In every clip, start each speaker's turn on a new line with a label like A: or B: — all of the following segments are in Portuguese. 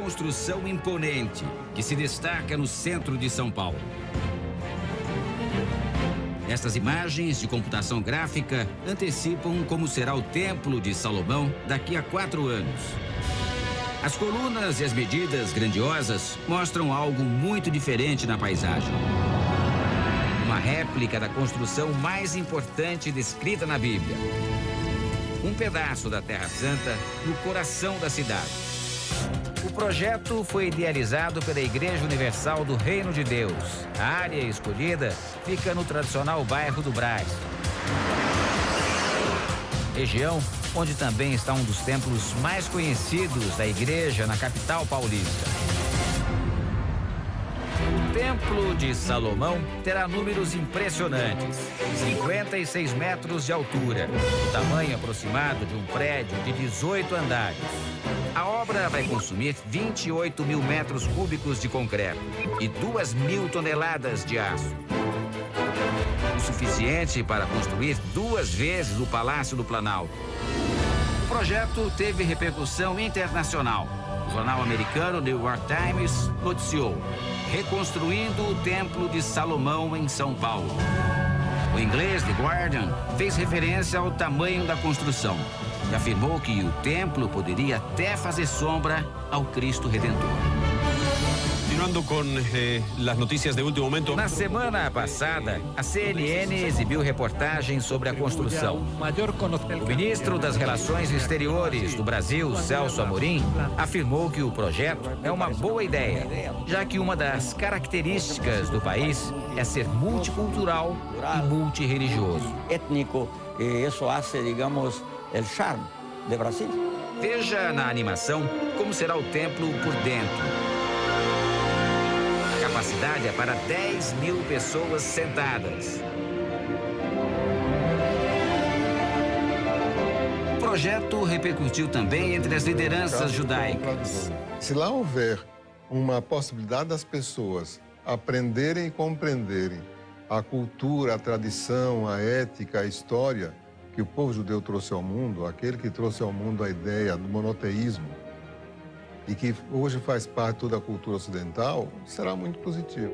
A: construção imponente que se destaca no centro de São Paulo. Estas imagens de computação gráfica antecipam como será o Templo de Salomão daqui a 4 anos. As colunas e as medidas grandiosas mostram algo muito diferente na paisagem. Uma réplica da construção mais importante descrita na Bíblia. Um pedaço da Terra Santa no coração da cidade. O projeto foi idealizado pela Igreja Universal do Reino de Deus. A área escolhida fica no tradicional bairro do Brás. Região onde também está um dos templos mais conhecidos da igreja na capital paulista. O Templo de Salomão terá números impressionantes. 56 metros de altura, o tamanho aproximado de um prédio de 18 andares. A obra vai consumir 28 mil metros cúbicos de concreto e 2.000 toneladas de aço. O suficiente para construir 2 vezes o Palácio do Planalto. O projeto teve repercussão internacional. O jornal americano New York Times noticiou: reconstruindo o Templo de Salomão em São Paulo. O inglês The Guardian fez referência ao tamanho da construção e afirmou que o templo poderia até fazer sombra ao Cristo Redentor.
B: Continuando com as notícias de último momento.
A: Na semana passada, a CNN exibiu reportagens sobre a construção. O ministro das Relações Exteriores do Brasil, Celso Amorim, afirmou que o projeto é uma boa ideia, já que uma das características do país é ser multicultural e multirreligioso.
C: Étnico, isso hace, digamos, o charme do Brasil.
A: Veja na animação como será o templo por dentro. A capacidade é para 10.000 pessoas sentadas. O projeto repercutiu também entre as lideranças judaicas.
D: Se lá houver uma possibilidade das pessoas aprenderem e compreenderem a cultura, a tradição, a ética, a história que o povo judeu trouxe ao mundo, aquele que trouxe ao mundo a ideia do monoteísmo, e que hoje faz parte de toda a cultura ocidental, será muito positivo.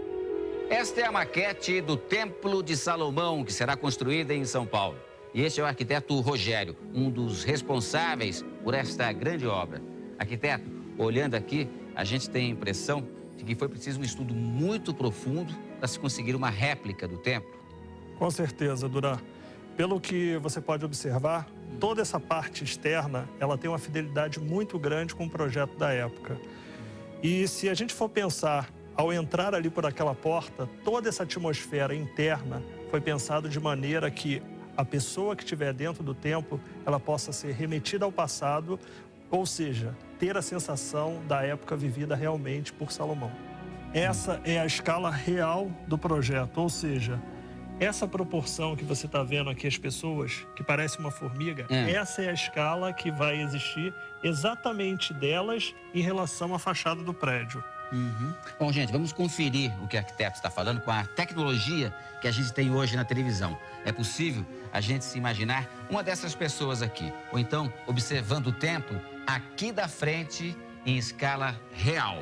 A: Esta é a maquete do Templo de Salomão, que será construída em São Paulo. E este é o arquiteto Rogério, um dos responsáveis por esta grande obra. Arquiteto, olhando aqui, a gente tem a impressão de que foi preciso um estudo muito profundo para se conseguir uma réplica do templo.
E: Com certeza, Duran. Pelo que você pode observar, toda essa parte externa, ela tem uma fidelidade muito grande com o projeto da época. E se a gente for pensar, ao entrar ali por aquela porta, toda essa atmosfera interna foi pensada de maneira que a pessoa que estiver dentro do templo, ela possa ser remetida ao passado, ou seja, ter a sensação da época vivida realmente por Salomão. Essa é a escala real do projeto, ou seja, essa proporção que você está vendo aqui, as pessoas, que parece uma formiga, essa é a escala que vai existir exatamente delas em relação à fachada do prédio.
A: Bom, gente, vamos conferir o que o arquiteto está falando com a tecnologia que a gente tem hoje na televisão. É possível a gente se imaginar uma dessas pessoas aqui, ou então observando o templo aqui da frente em escala real.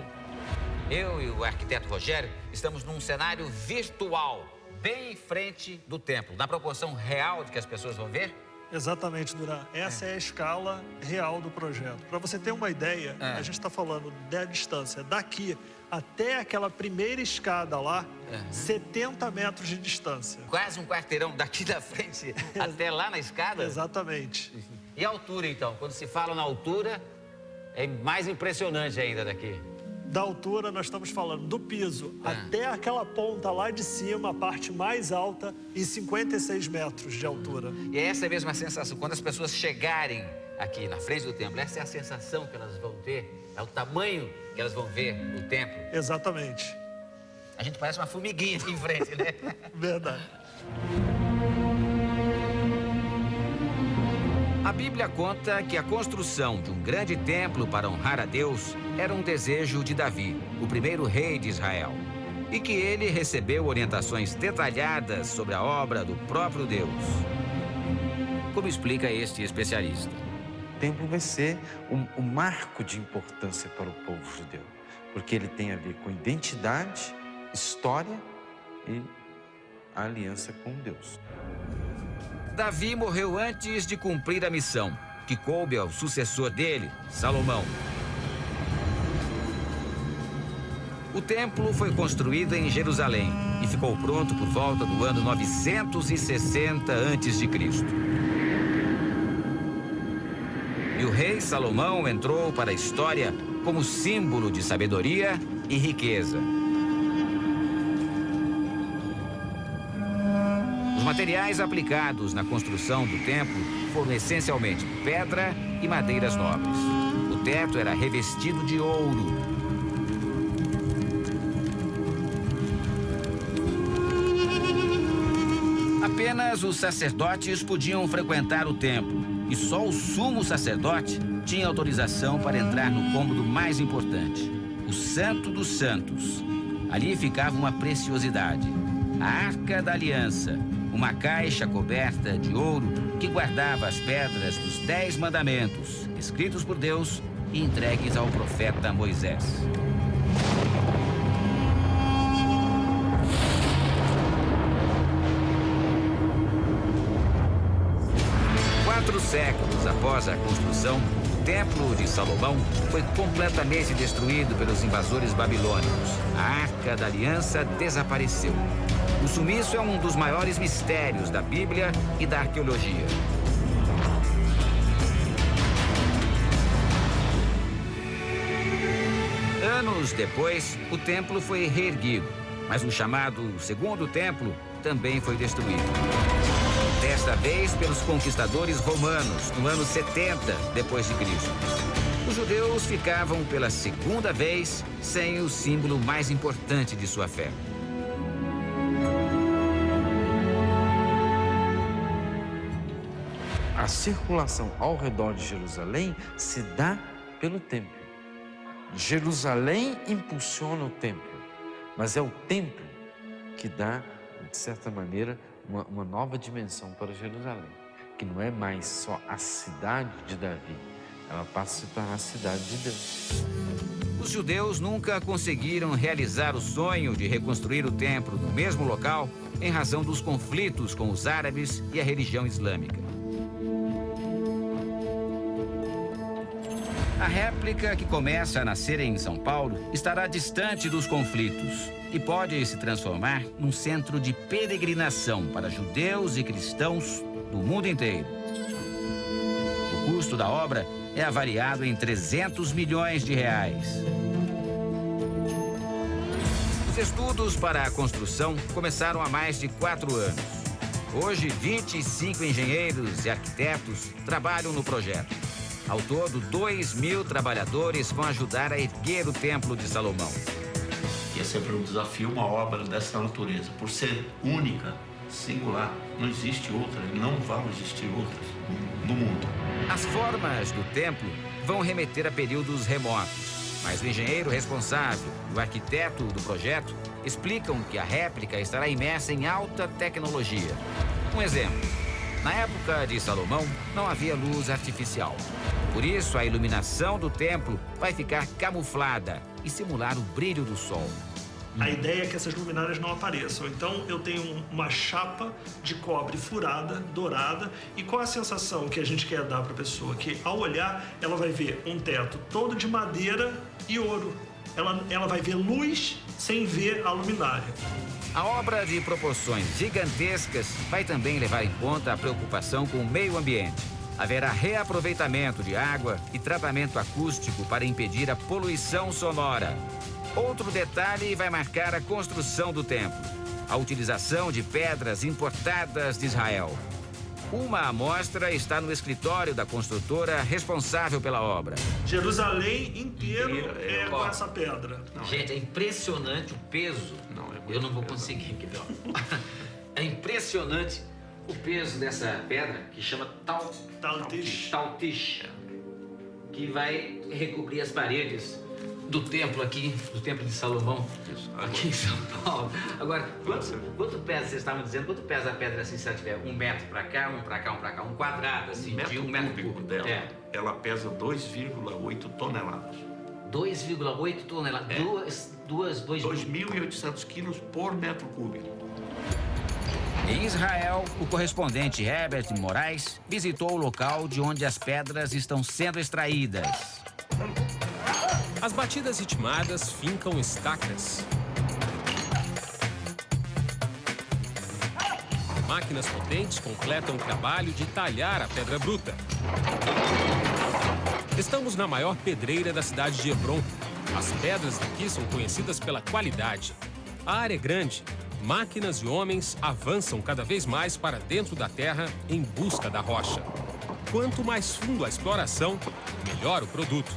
A: Eu e o arquiteto Rogério estamos num cenário virtual, bem em frente do templo, na proporção real de que as pessoas vão ver?
E: Exatamente, Duran. Essa é a escala real do projeto. Para você ter uma ideia, a gente está falando da distância daqui até aquela primeira escada lá, 70 metros de distância.
A: Quase um quarteirão daqui da frente até lá na escada?
E: Exatamente.
A: E a altura, então? Quando se fala na altura, é mais impressionante ainda daqui.
E: Da altura, nós estamos falando do piso até aquela ponta lá de cima, a parte mais alta, em 56 metros de altura.
A: E é essa mesma sensação, quando as pessoas chegarem aqui na frente do templo, essa é a sensação que elas vão ter, é o tamanho que elas vão ver no templo.
E: Exatamente.
A: A gente parece uma formiguinha aqui em frente, né?
E: Verdade.
A: A Bíblia conta que a construção de um grande templo para honrar a Deus era um desejo de Davi, o primeiro rei de Israel, e que ele recebeu orientações detalhadas sobre a obra do próprio Deus. Como explica este especialista?
F: templo vai ser um marco de importância para o povo judeu, porque ele tem a ver com identidade, história e a aliança com Deus.
A: Davi morreu antes de cumprir a missão, que coube ao sucessor dele, Salomão. O templo foi construído em Jerusalém e ficou pronto por volta do ano 960 a.C. E o rei Salomão entrou para a história como símbolo de sabedoria e riqueza. Os materiais aplicados na construção do templo foram essencialmente pedra e madeiras nobres. O teto era revestido de ouro. Apenas os sacerdotes podiam frequentar o templo e só o sumo sacerdote tinha autorização para entrar no cômodo mais importante, o Santo dos Santos. Ali ficava uma preciosidade, a Arca da Aliança, uma caixa coberta de ouro que guardava as pedras dos 10 mandamentos, escritos por Deus e entregues ao profeta Moisés. 4 séculos após a construção, o Templo de Salomão foi completamente destruído pelos invasores babilônicos. A Arca da Aliança desapareceu. O sumiço é um dos maiores mistérios da Bíblia e da arqueologia. Anos depois, o templo foi reerguido, mas o chamado Segundo Templo também foi destruído. Desta vez pelos conquistadores romanos, no ano 70 depois de Cristo. Os judeus ficavam pela segunda vez sem o símbolo mais importante de sua fé.
F: A circulação ao redor de Jerusalém se dá pelo templo. Jerusalém impulsiona o templo, mas é o templo que dá, de certa maneira, uma nova dimensão para Jerusalém, que não é mais só a cidade de Davi, ela passa a se tornar a cidade de Deus.
A: Os judeus nunca conseguiram realizar o sonho de reconstruir o templo no mesmo local em razão dos conflitos com os árabes e a religião islâmica. A réplica, que começa a nascer em São Paulo, estará distante dos conflitos e pode se transformar num centro de peregrinação para judeus e cristãos do mundo inteiro. O custo da obra é avaliado em 300 milhões de reais. Os estudos para a construção começaram há mais de 4 anos. Hoje, 25 engenheiros e arquitetos trabalham no projeto. Ao todo, 2.000 trabalhadores vão ajudar a erguer o Templo de Salomão.
G: É sempre um desafio uma obra dessa natureza. Por ser única, singular, não existe outra, não vão existir outras no mundo.
A: As formas do templo vão remeter a períodos remotos, mas o engenheiro responsável e o arquiteto do projeto explicam que a réplica estará imersa em alta tecnologia. Um exemplo. Na época de Salomão, não havia luz artificial. Por isso, a iluminação do templo vai ficar camuflada e simular o brilho do sol.
E: A ideia é que essas luminárias não apareçam. Então, eu tenho uma chapa de cobre furada, dourada. E qual é a sensação que a gente quer dar para a pessoa? Que, ao olhar, ela vai ver um teto todo de madeira e ouro. Ela vai ver luz sem ver a luminária.
A: A obra de proporções gigantescas vai também levar em conta a preocupação com o meio ambiente. Haverá reaproveitamento de água e tratamento acústico para impedir a poluição sonora. Outro detalhe vai marcar a construção do templo: a utilização de pedras importadas de Israel. Uma amostra está no escritório da construtora responsável pela obra.
E: Jerusalém inteiro é com essa pedra.
A: Gente, é impressionante o peso. Eu não vou conseguir aqui, não. É impressionante o peso dessa pedra, que chama Taltish, que vai recobrir as paredes do templo aqui, do templo de Salomão, aqui em São Paulo. Agora, quanto pesa, vocês estavam dizendo, quanto pesa a pedra assim, se ela tiver 1 metro para cá, um para cá, um para cá, um quadrado assim, de 1 metro cúbico dela,
G: ela pesa 2,8 toneladas.
A: 2,8 toneladas,
G: 2.800 quilos por metro cúbico.
A: Em Israel, o correspondente Herbert Moraes visitou o local de onde as pedras estão sendo extraídas.
H: As batidas ritmadas fincam estacas. Máquinas potentes completam o trabalho de talhar a pedra bruta. Estamos na maior pedreira da cidade de Hebrom. As pedras daqui são conhecidas pela qualidade. A área é grande. Máquinas e homens avançam cada vez mais para dentro da terra em busca da rocha. Quanto mais fundo a exploração, melhor o produto.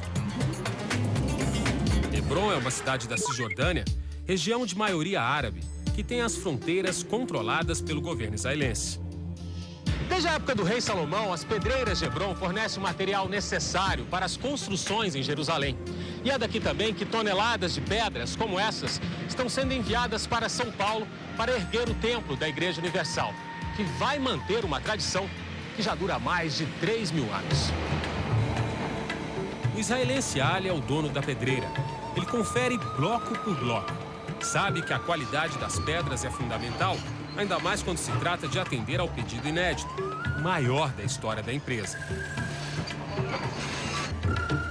H: Hebrom é uma cidade da Cisjordânia, região de maioria árabe, que tem as fronteiras controladas pelo governo israelense. Desde a época do rei Salomão, as pedreiras de Hebrom fornecem o material necessário para as construções em Jerusalém. E é daqui também que toneladas de pedras como essas estão sendo enviadas para São Paulo para erguer o templo da Igreja Universal, que vai manter uma tradição que já dura mais de 3.000 anos. O israelense Ali é o dono da pedreira. Ele confere bloco por bloco. Sabe que a qualidade das pedras é fundamental, ainda mais quando se trata de atender ao pedido inédito, o maior da história da empresa.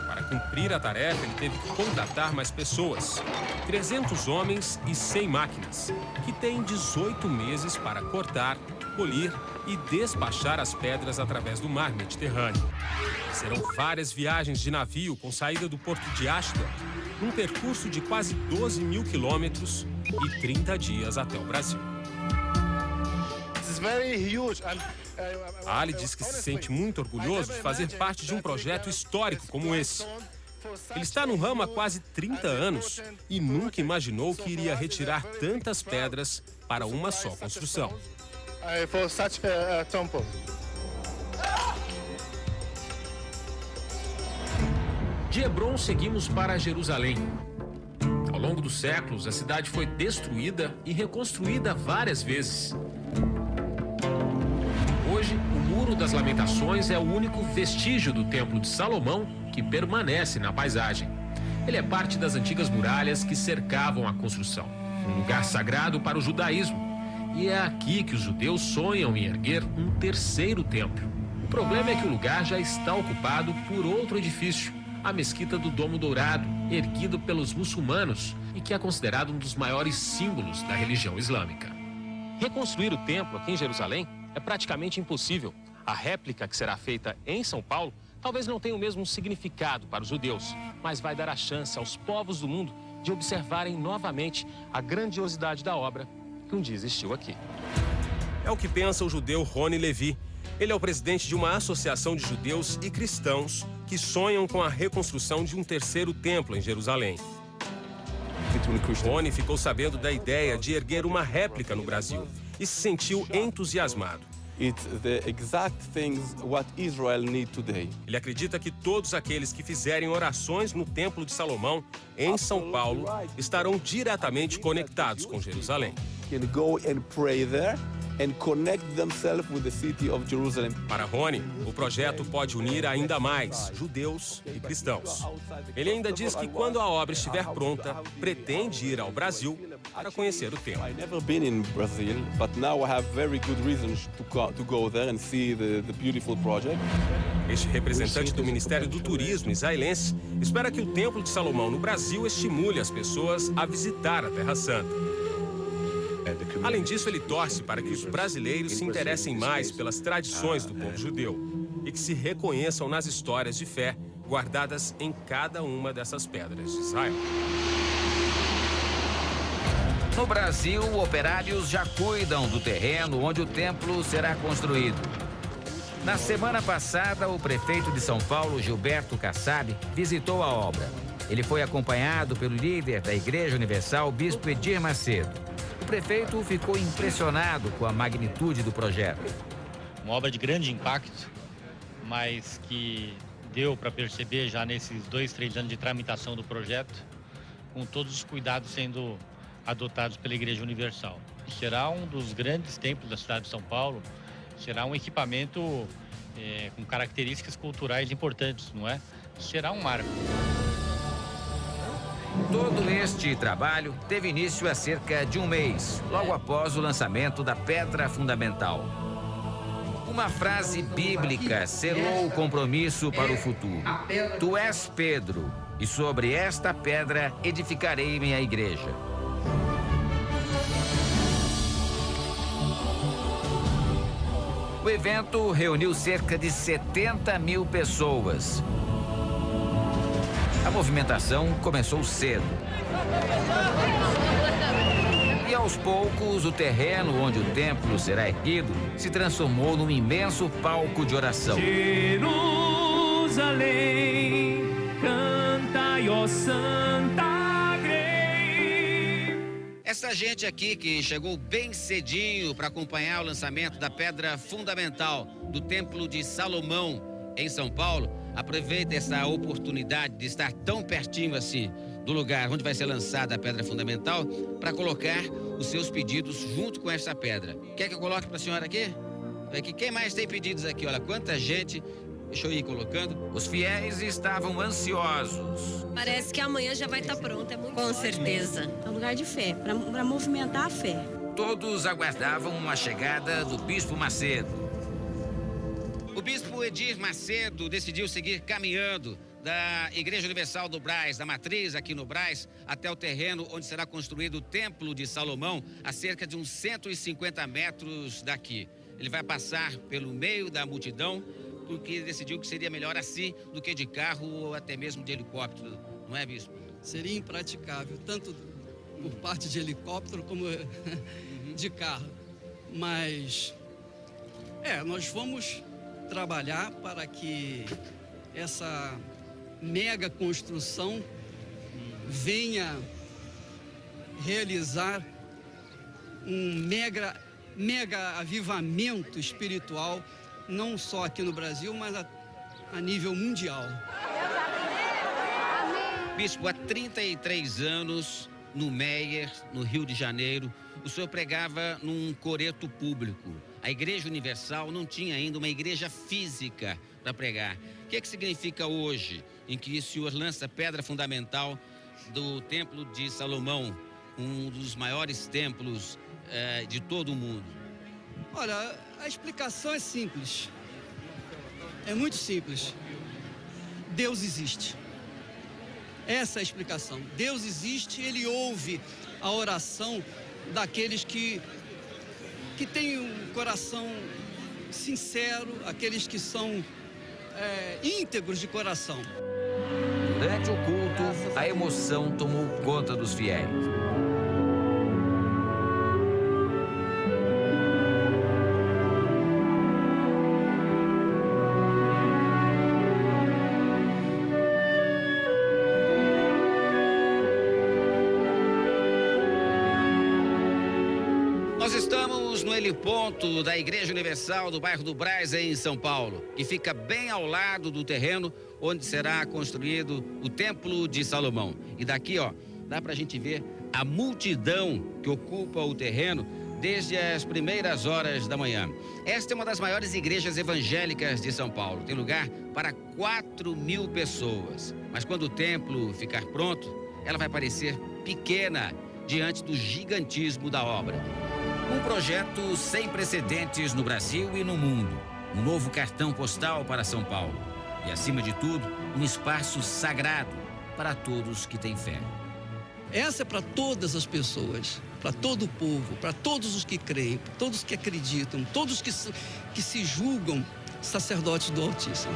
H: Para cumprir a tarefa, ele teve que contratar mais pessoas. 300 homens e 100 máquinas, que têm 18 meses para cortar, polir e despachar as pedras através do mar Mediterrâneo. Serão várias viagens de navio com saída do porto de Ashdod, num percurso de quase 12.000 quilômetros e 30 dias até o Brasil. Ali diz que se sente muito orgulhoso de fazer parte de um projeto histórico como esse. Ele está no ramo há quase 30 anos e nunca imaginou que iria retirar tantas pedras para uma só construção. De Hebrom, seguimos para Jerusalém. Ao longo dos séculos, a cidade foi destruída e reconstruída várias vezes. Hoje, o Muro das Lamentações é o único vestígio do Templo de Salomão que permanece na paisagem. Ele é parte das antigas muralhas que cercavam a construção, um lugar sagrado para o judaísmo. E é aqui que os judeus sonham em erguer um terceiro templo. O problema é que o lugar já está ocupado por outro edifício, a Mesquita do Domo Dourado, erguido pelos muçulmanos e que é considerado um dos maiores símbolos da religião islâmica. Reconstruir o templo aqui em Jerusalém é praticamente impossível. A réplica que será feita em São Paulo talvez não tenha o mesmo significado para os judeus, mas vai dar a chance aos povos do mundo de observarem novamente a grandiosidade da obra que um dia existiu aqui. É o que pensa o judeu Rony Levi. Ele é o presidente de uma associação de judeus e cristãos que sonham com a reconstrução de um terceiro templo em Jerusalém. Rony ficou sabendo da ideia de erguer uma réplica no Brasil e se sentiu entusiasmado. Ele acredita que todos aqueles que fizerem orações no Templo de Salomão, em São Paulo, estarão diretamente conectados com Jerusalém. Para Rony, o projeto pode unir ainda mais judeus e cristãos. Ele ainda diz que quando a obra estiver pronta, pretende ir ao Brasil para conhecer o templo. Este representante do Ministério do Turismo israelense espera que o Templo de Salomão no Brasil estimule as pessoas a visitar a Terra Santa. Além disso, ele torce para que os brasileiros se interessem mais pelas tradições do povo judeu e que se reconheçam nas histórias de fé guardadas em cada uma dessas pedras de Israel.
A: No Brasil, operários já cuidam do terreno onde o templo será construído. Na semana passada, o prefeito de São Paulo, Gilberto Kassab, visitou a obra. Ele foi acompanhado pelo líder da Igreja Universal, Bispo Edir Macedo. O prefeito ficou impressionado com a magnitude do projeto.
I: Uma obra de grande impacto, mas que deu para perceber já nesses 2, 3 anos de tramitação do projeto, com todos os cuidados sendo adotados pela Igreja Universal. Será um dos grandes templos da cidade de São Paulo, será um equipamento com características culturais importantes, não é? Será um marco.
A: Todo este trabalho teve início há cerca de um mês, logo após o lançamento da pedra fundamental. Uma frase bíblica selou o compromisso para o futuro. Tu és Pedro, e sobre esta pedra edificarei minha igreja. O evento reuniu cerca de 70 mil pessoas. A movimentação começou cedo. E aos poucos, o terreno onde o templo será erguido se transformou num imenso palco de oração.
J: Jerusalém, cantai, ó Santa Grey.
K: Essa gente aqui que chegou bem cedinho para acompanhar o lançamento da pedra fundamental do Templo de Salomão em São Paulo, aproveita essa oportunidade de estar tão pertinho assim do lugar onde vai ser lançada a pedra fundamental para colocar os seus pedidos junto com essa pedra. Quer que eu coloque para a senhora aqui? Quem mais tem pedidos aqui? Olha, quanta gente. Deixa eu ir colocando.
A: Os fiéis estavam ansiosos.
L: Parece que amanhã já vai estar pronto, é muito
M: Com certeza. É um lugar de fé, para movimentar a fé.
A: Todos aguardavam a chegada do Bispo Macedo.
K: O Bispo Edir Macedo decidiu seguir caminhando da Igreja Universal do Brás, da matriz aqui no Brás, até o terreno onde será construído o Templo de Salomão, a cerca de uns 150 metros daqui. Ele vai passar pelo meio da multidão, porque decidiu que seria melhor assim do que de carro ou até mesmo de helicóptero, não é, Bispo?
N: Seria impraticável, tanto por parte de helicóptero como de carro. Mas, nós vamos trabalhar para que essa mega construção venha realizar um mega avivamento espiritual, não só aqui no Brasil, mas a nível mundial.
K: Bispo, há 33 anos, no Meier, no Rio de Janeiro, o senhor pregava num coreto público. A Igreja Universal não tinha ainda uma igreja física para pregar. O que significa hoje, em que o senhor lança a pedra fundamental do Templo de Salomão, um dos maiores templos de todo o mundo?
N: Olha, a explicação é simples. É muito simples. Deus existe. Essa é a explicação. Deus existe, Ele ouve a oração daqueles que têm um coração sincero, aqueles que são íntegros de coração.
A: Durante o culto, a emoção tomou conta dos fiéis.
K: Nós estamos no heliponto da Igreja Universal do bairro do Brás, em São Paulo, que fica bem ao lado do terreno onde será construído o Templo de Salomão. E daqui, dá pra gente ver a multidão que ocupa o terreno desde as primeiras horas da manhã. Esta é uma das maiores igrejas evangélicas de São Paulo. Tem lugar para 4.000 pessoas. Mas quando o templo ficar pronto, ela vai parecer pequena diante do gigantismo da obra. Um projeto sem precedentes no Brasil e no mundo. Um novo cartão postal para São Paulo. E, acima de tudo, um espaço sagrado para todos que têm fé.
N: Essa é para todas as pessoas, para todo o povo, para todos os que creem, para todos que acreditam, todos que se julgam sacerdotes do Altíssimo.